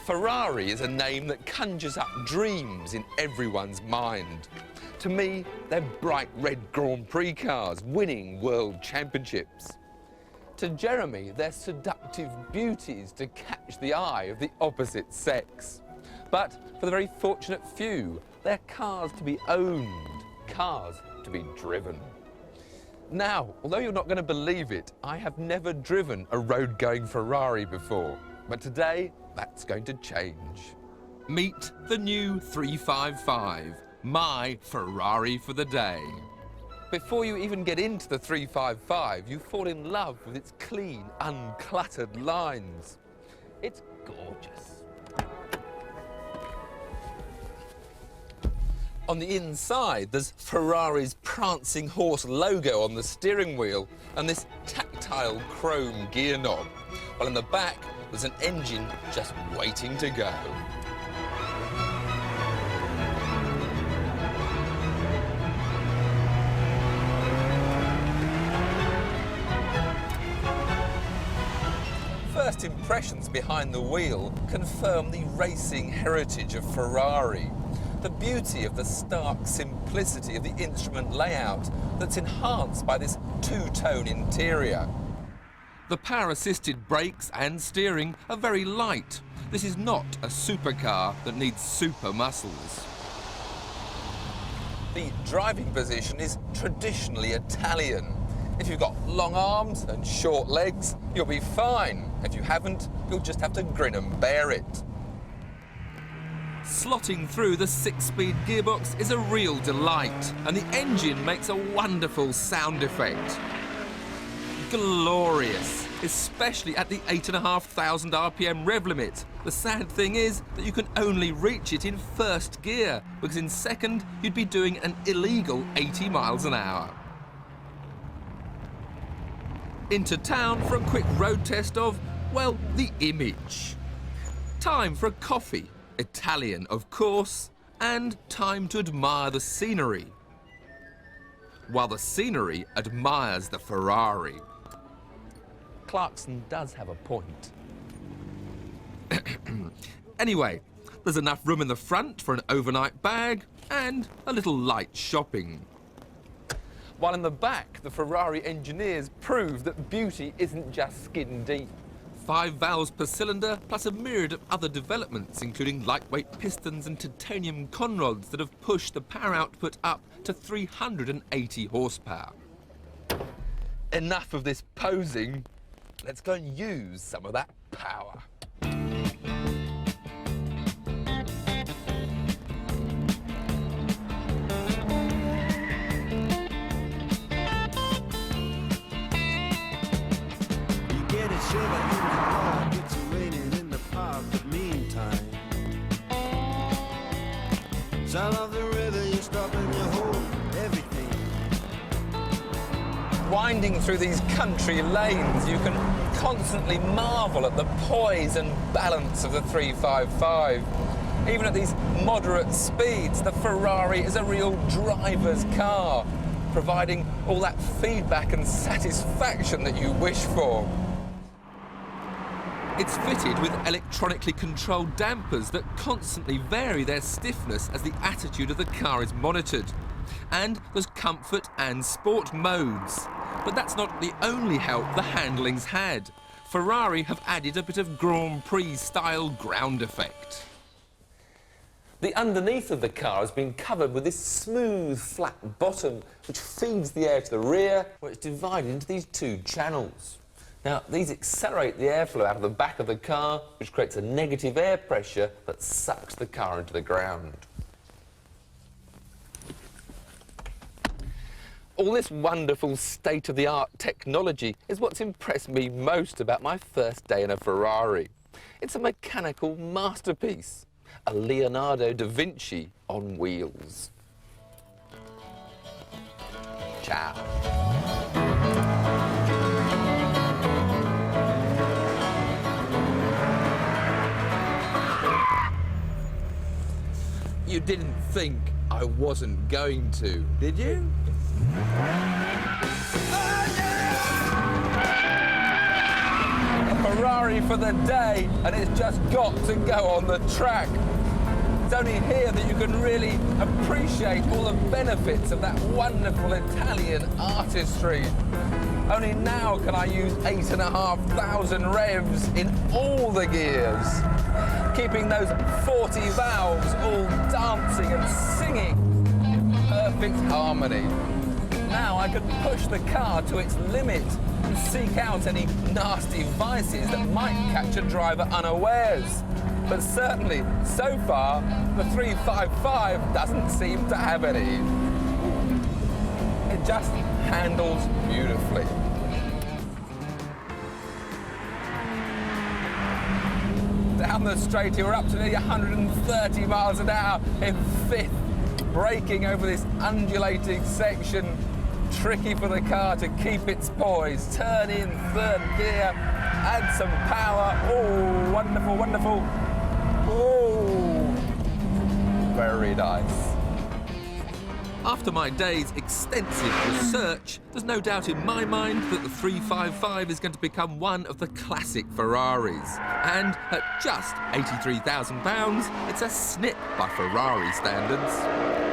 Ferrari is a name that conjures up dreams in everyone's mind. To me, they're bright red Grand Prix cars winning world championships. To Jeremy, they're seductive beauties to catch the eye of the opposite sex. But for the very fortunate few, they're cars to be owned, cars to be driven. Now, although you're not going to believe it, I have never driven a road-going Ferrari before. But today, that's going to change. Meet the new 355, my Ferrari for the day. Before you even get into the 355, you fall in love with its clean, uncluttered lines. It's gorgeous. On the inside, there's Ferrari's prancing horse logo on the steering wheel and this tactile chrome gear knob. While in the back, there's an engine just waiting to go. First impressions behind the wheel confirm the racing heritage of Ferrari. The beauty of the stark simplicity of the instrument layout that's enhanced by this two-tone interior. The power-assisted brakes and steering are very light. This is not a supercar that needs super muscles. The driving position is traditionally Italian. If you've got long arms and short legs, you'll be fine. If you haven't, you'll just have to grin and bear it. Slotting through the 6-speed gearbox is a real delight, and the engine makes a wonderful sound effect. Glorious, especially at the 8,500 RPM rev limit. The sad thing is that you can only reach it in first gear, because in second you'd be doing an illegal 80 miles an hour. Into town for a quick road test of, well, the image. Time for a coffee, Italian of course, and time to admire the scenery. While the scenery admires the Ferrari. Clarkson does have a point. Anyway, there's enough room in the front for an overnight bag and a little light shopping. While in the back, the Ferrari engineers prove that beauty isn't just skin deep. 5 valves per cylinder, plus a myriad of other developments, including lightweight pistons and titanium conrods that have pushed the power output up to 380 horsepower. Enough of this posing. Let's go and use some of that power. Sound of the river, you stop and you hold everything. Winding through these country lanes, you can constantly marvel at the poise and balance of the 355. Even at these moderate speeds, the Ferrari is a real driver's car, providing all that feedback and satisfaction that you wish for. It's fitted with electronically controlled dampers that constantly vary their stiffness as the attitude of the car is monitored. And there's comfort and sport modes. But that's not the only help the handling's had. Ferrari have added a bit of Grand Prix-style ground effect. The underneath of the car has been covered with this smooth, flat bottom, which feeds the air to the rear, where it's divided into these 2 channels. Now, these accelerate the airflow out of the back of the car, which creates a negative air pressure that sucks the car into the ground. All this wonderful state-of-the-art technology is what's impressed me most about my first day in a Ferrari. It's a mechanical masterpiece, a Leonardo da Vinci on wheels. Ciao. You didn't think I wasn't going to, did you? A Ferrari! Ferrari for the day, and it's just got to go on the track. It's only here that you can really appreciate all the benefits of that wonderful Italian artistry. Only now can I use 8,500 revs in all the gears, keeping those 40 valves all dancing and singing in perfect harmony. Now I can push the car to its limit and seek out any nasty vices that might catch a driver unawares. But certainly, so far, the 355 doesn't seem to have any. It just handles beautifully. Down the straight, we're up to nearly 130 miles an hour in fifth, braking over this undulating section. Tricky for the car to keep its poise. Turn in third gear, add some power. Oh, wonderful, wonderful. Oh, very nice. After my day's extensive research, there's no doubt in my mind that the 355 is going to become one of the classic Ferraris. And at just £83,000, it's a snip by Ferrari standards.